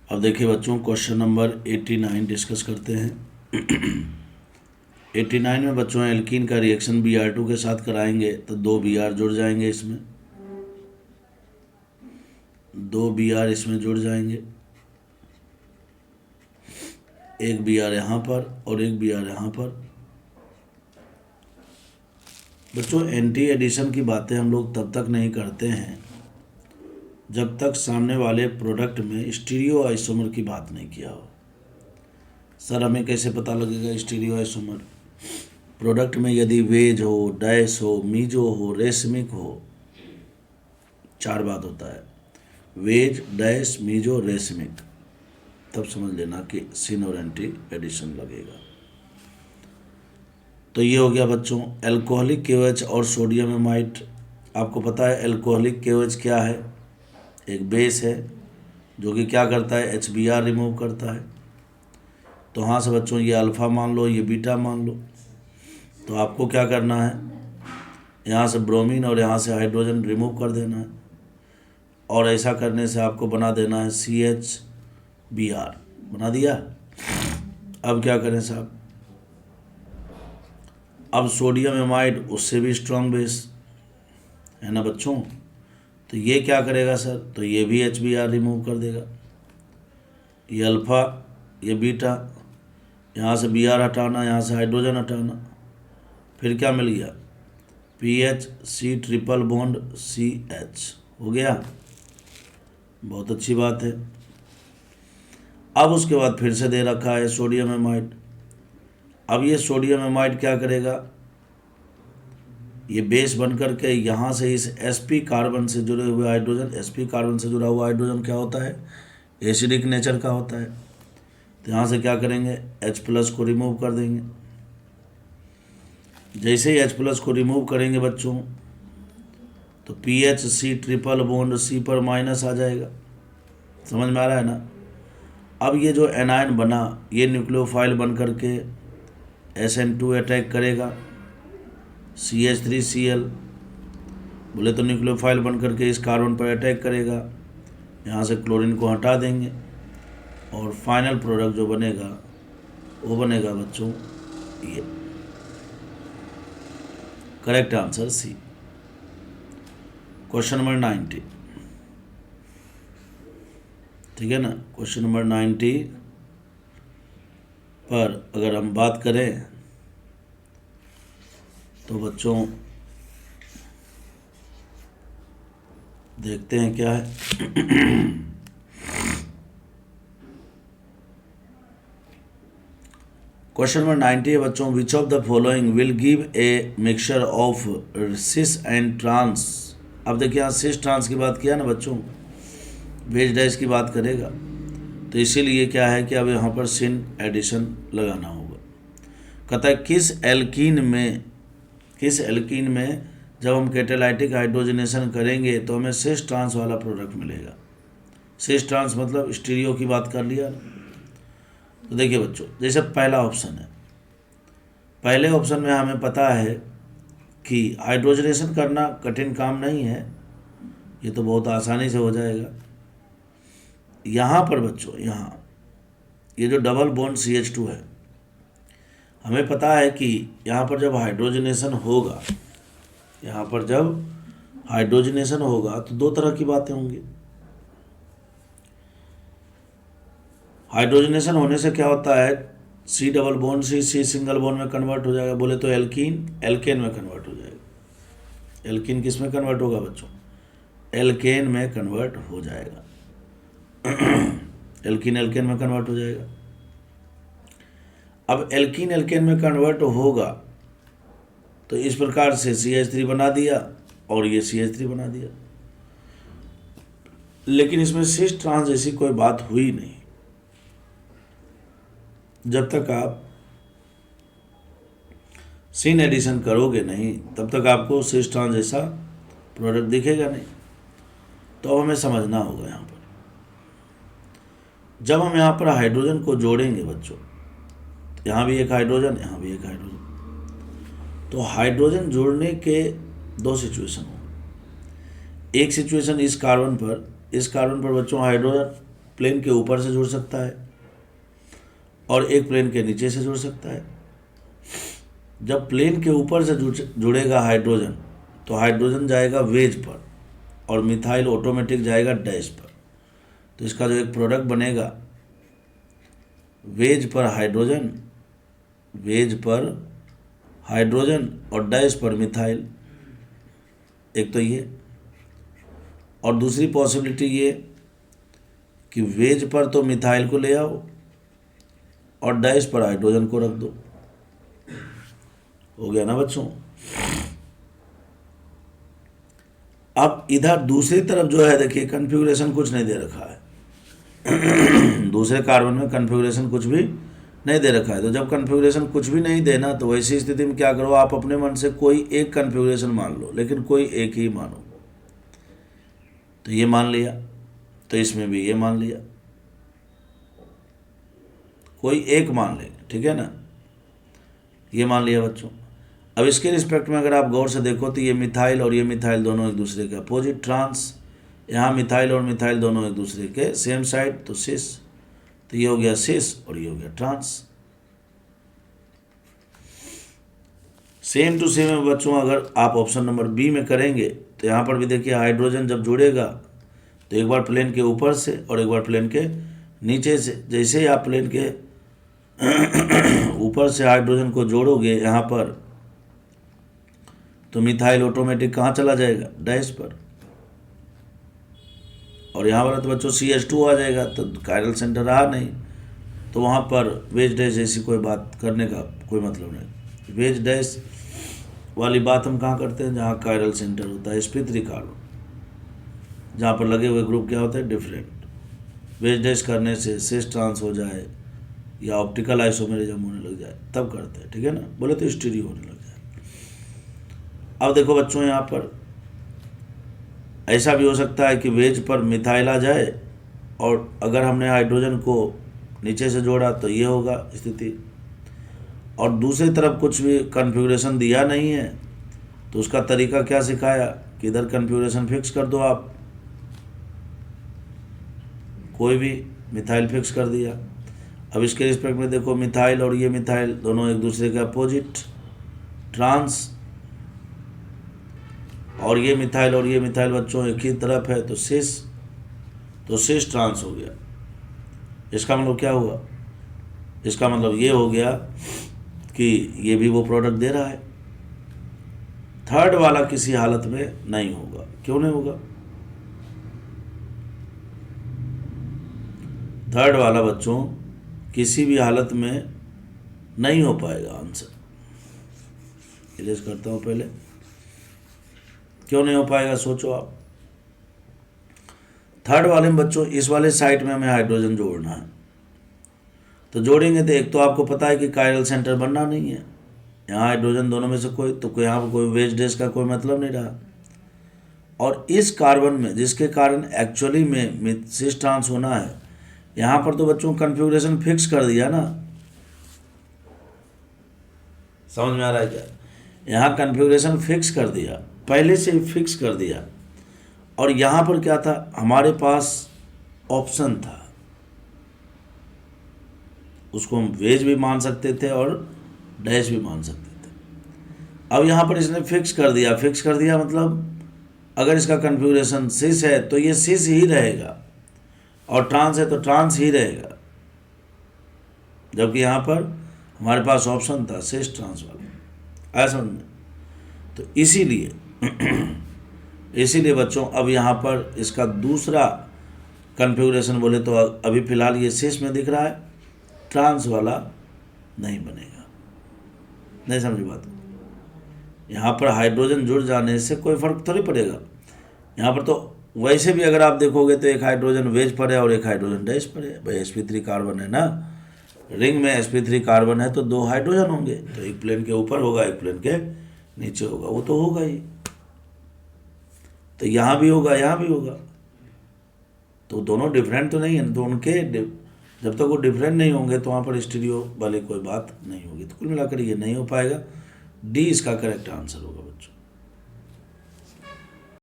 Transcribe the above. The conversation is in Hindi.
अब देखिए बच्चों, क्वेश्चन नंबर 89 डिस्कस करते हैं। 89 में बच्चों एल्कीन का रिएक्शन Br2 के साथ कराएंगे तो 2 Br जुड़ जाएंगे, इसमें 2 Br इसमें जुड़ जाएंगे, एक Br यहाँ पर और एक Br यहाँ पर। बच्चों एंटी एडिशन की बातें हम लोग तब तक नहीं करते हैं जब तक सामने वाले प्रोडक्ट में स्टीरियो आइसोमर की बात नहीं किया हो। सर हमें कैसे पता लगेगा स्टीरियो आइसोमर? प्रोडक्ट में यदि वेज हो, डैश हो, मीजो हो, रेशमिक हो, 4 बात होता है, वेज, डैश, मीजो, रेशमिक, तब समझ लेना कि सिन और एंटी एडिशन लगेगा। तो ये हो गया बच्चों एल्कोहलिक KOH और सोडियम एमाइड। आपको पता है एल्कोहलिक KOH क्या है? एक बेस है जो कि क्या करता है, HBr रिमूव करता है। तो हाँ से बच्चों ये अल्फ़ा मान लो, ये बीटा मान लो। तो आपको क्या करना है, यहाँ से ब्रोमीन और यहाँ से हाइड्रोजन रिमूव कर देना है, और ऐसा करने से आपको बना देना है CHBr। बना दिया। अब क्या करें साहब? अब सोडियम एमाइड उससे भी स्ट्रॉन्ग बेस है ना बच्चों, तो ये क्या करेगा सर? तो ये भी HBr रिमूव कर देगा। ये अल्फ़ा, ये बीटा, यहाँ से Br हटाना, यहाँ से हाइड्रोजन हटाना, फिर क्या मिल गया? PHC ट्रिपल बॉन्ड CH हो गया। बहुत अच्छी बात है। अब उसके बाद फिर से दे रखा है सोडियम एमाइड। अब ये सोडियम एमाइड क्या करेगा? ये बेस बन करके यहाँ से इस sp कार्बन से जुड़े हुए हाइड्रोजन, sp कार्बन से जुड़ा हुआ हाइड्रोजन क्या होता है? एसिडिक नेचर का होता है। तो यहाँ से क्या करेंगे? H+ को रिमूव कर देंगे। जैसे ही H+ को रिमूव करेंगे बच्चों तो PHC ट्रिपल बॉन्ड C पर माइनस आ जाएगा। समझ में आ रहा है ना? अब ये जो एनायन बना ये न्यूक्लियोफाइल बन करके SN2 अटैक करेगा, CH3Cl बोले तो न्यूक्लियोफाइल बन करके इस कार्बन पर अटैक करेगा। यहाँ से क्लोरीन को हटा देंगे और फाइनल प्रोडक्ट जो बनेगा वो बनेगा बच्चों ये। Correct answer C। Question number 90, ठीक है ना? क्वेश्चन नंबर 90 पर अगर हम बात करें तो बच्चों देखते हैं क्या है। क्वेश्चन नंबर 90 है बच्चों, which of the following will give a mixture of cis and trans. अब देखिए यहाँ सिस ट्रांस की बात किया ना बच्चों, वेज डैश की बात करेगा, तो इसीलिए क्या है कि अब यहाँ पर सिन एडिशन लगाना होगा। कहता है किस एल्कीन में जब हम कैटालाइटिक हाइड्रोजनेशन करेंगे तो हमें सिस ट्रांस वाला प्रोडक्ट मिलेगा। सिस ट्रांस मतलब स्टीरियो की बात कर लिया। तो देखिए बच्चों, जैसे पहला ऑप्शन है, पहले ऑप्शन में हमें पता है कि हाइड्रोजनेशन करना कठिन काम नहीं है, ये तो बहुत आसानी से हो जाएगा। यहाँ पर बच्चों, यहाँ ये जो डबल बॉन्ड CH2 है, हमें पता है कि यहाँ पर जब हाइड्रोजनेशन होगा, यहाँ पर जब हाइड्रोजनेशन होगा तो 2 तरह की बातें होंगी। हाइड्रोजनेशन होने से क्या होता है, C double bond C single bond में कन्वर्ट हो जाएगा, बोले तो एल्कीन एल्केन में कन्वर्ट हो जाएगा। एल्कीन किस में कन्वर्ट होगा बच्चों? एल्केन में कन्वर्ट हो जाएगा। एल्कीन एल्केन में कन्वर्ट हो जाएगा। अब एल्कीन एल्केन में कन्वर्ट होगा तो इस प्रकार से CH3 बना दिया और ये CH3 बना दिया, लेकिन इसमें सिस ट्रांस जैसी कोई बात हुई नहीं। जब तक आप सिन एडिशन करोगे नहीं तब तक आपको सिस ट्रांस जैसा प्रोडक्ट दिखेगा नहीं। तो अब हमें समझना होगा यहाँ पर, जब हम यहाँ पर हाइड्रोजन को जोड़ेंगे बच्चों, यहाँ भी एक हाइड्रोजन, यहाँ भी एक हाइड्रोजन, तो हाइड्रोजन जोड़ने के 2 सिचुएशन होंगे। एक सिचुएशन इस कार्बन पर बच्चों हाइड्रोजन प्लेन के ऊपर से जुड़ सकता है और एक प्लेन के नीचे से जुड़ सकता है। जब प्लेन के ऊपर से जुड़ेगा हाइड्रोजन तो हाइड्रोजन जाएगा वेज पर और मिथाइल ऑटोमेटिक जाएगा डैश पर। तो इसका जो एक प्रोडक्ट बनेगा वेज पर हाइड्रोजन और डैश पर मिथाइल, एक तो ये, और दूसरी पॉसिबिलिटी ये कि वेज पर तो मिथाइल को ले आओ और डैश पर हाइड्रोजन को रख दो। हो गया ना बच्चों। अब इधर दूसरी तरफ जो है देखिए कन्फिग्रेशन कुछ नहीं दे रखा है दूसरे कार्बन में कन्फिग्रेशन कुछ भी नहीं दे रखा है। तो जब कन्फिग्रेशन कुछ भी नहीं देना तो वैसी स्थिति में क्या करो, आप अपने मन से कोई एक कन्फिग्रेशन मान लो, लेकिन कोई एक ही मानो। तो ये मान लिया, तो इसमें भी ये मान लिया, कोई एक मान लेंगे, ठीक है ना। ये मान लिया बच्चों। अब इसके रिस्पेक्ट में अगर आप गौर से देखो तो ये मिथाइल और ये मिथाइल दोनों एक दूसरे के अपोजिट ट्रांस, यहाँ मिथाइल और मिथाइल दोनों एक दूसरे के सेम साइड, तो सिस। तो ये हो गया सिस और ये हो गया ट्रांस। सेम टू सेम है बच्चों। अगर आप ऑप्शन नंबर बी में करेंगे तो यहाँ पर भी देखिए हाइड्रोजन जब जुड़ेगा तो एक बार प्लेन के ऊपर से और एक बार प्लेन के नीचे से। जैसे ही आप प्लेन के ऊपर से हाइड्रोजन को जोड़ोगे यहाँ पर तो मिथाइल ऑटोमेटिक कहाँ चला जाएगा, डैश पर, और यहाँ पर तो बच्चों CH2 आ जाएगा, तो कायरल सेंटर रहा नहीं, तो वहाँ पर वेज डैश ऐसी कोई बात करने का कोई मतलब नहीं। वेज डैश वाली बात हम कहाँ करते हैं, जहाँ कायरल सेंटर होता है sp3 कार्बन, जहाँ पर लगे हुए ग्रुप क्या होते हैं, डिफरेंट। वेज डैश करने से सिस ट्रांस हो जाए या ऑप्टिकल आइसोमेरिज्म होने लग जाए तब करते हैं, ठीक है ना। बोले तो स्टीरियो होने लग जाए। अब देखो बच्चों यहाँ पर ऐसा भी हो सकता है कि वेज पर मिथाइल आ जाए और अगर हमने हाइड्रोजन को नीचे से जोड़ा तो ये होगा स्थिति, और दूसरी तरफ कुछ भी कन्फिग्रेशन दिया नहीं है तो उसका तरीका क्या सिखाया कि इधर कन्फिग्रेशन फिक्स कर दो आप, कोई भी मिथाइल फिक्स कर दिया। अब इसके रिस्पेक्ट में देखो मिथाइल और ये मिथाइल दोनों एक दूसरे के अपोजिट ट्रांस, और ये मिथाइल और ये मिथाइल बच्चों एक ही तरफ है, तो सिस ट्रांस हो गया। इसका मतलब क्या हुआ, इसका मतलब ये हो गया कि ये भी वो प्रोडक्ट दे रहा है। थर्ड वाला किसी हालत में नहीं होगा। क्यों नहीं होगा? थर्ड वाला बच्चों किसी भी हालत में नहीं हो पाएगा आंसर। इरेज करता हूं पहले। क्यों नहीं हो पाएगा सोचो आप। थर्ड वाले में बच्चों इस वाले साइड में हमें हाइड्रोजन जोड़ना है, तो जोड़ेंगे तो एक तो आपको पता है कि कायरल सेंटर बनना नहीं है, यहाँ हाइड्रोजन दोनों में से कोई, तो यहाँ पर कोई वेज डैश का कोई मतलब नहीं रहा। और इस कार्बन में जिसके कारण एक्चुअली में सिस ट्रांस होना है, यहाँ पर तो बच्चों कन्फिग्रेशन फिक्स कर दिया ना। समझ में आ रहा है क्या? यहाँ कन्फिग्रेशन फिक्स कर दिया, पहले से ही फिक्स कर दिया। और यहाँ पर क्या था, हमारे पास ऑप्शन था, उसको हम वेज भी मान सकते थे और डैश भी मान सकते थे। अब यहाँ पर इसने फिक्स कर दिया। फिक्स कर दिया मतलब अगर इसका कन्फिग्रेशन सिस है तो ये सिस ही रहेगा, और ट्रांस है तो ट्रांस ही रहेगा, जबकि यहाँ पर हमारे पास ऑप्शन था सिस ट्रांस वाला। ऐसा समझ में? तो इसीलिए बच्चों अब यहाँ पर इसका दूसरा कन्फिग्रेशन बोले तो अभी फ़िलहाल ये सिस में दिख रहा है, ट्रांस वाला नहीं बनेगा। नहीं समझ बात? यहाँ पर हाइड्रोजन जुड़ जाने से कोई फर्क थोड़ी पड़ेगा। यहाँ पर तो वैसे भी अगर आप देखोगे तो एक हाइड्रोजन वेज पर है और एक हाइड्रोजन डैश पर है। भाई sp3 कार्बन है ना, रिंग में sp3 कार्बन है तो दो हाइड्रोजन होंगे, तो एक प्लेन के ऊपर होगा एक प्लेन के नीचे होगा, वो तो होगा ही। तो यहाँ भी होगा यहाँ भी होगा, तो दोनों डिफरेंट तो नहीं है, तो उनके जब तक वो डिफरेंट नहीं होंगे तो वहाँ पर स्टीरियो वाली कोई बात नहीं होगी। तो कुल मिलाकर ये नहीं हो पाएगा। डी इसका करेक्ट आंसर होगा बच्चों।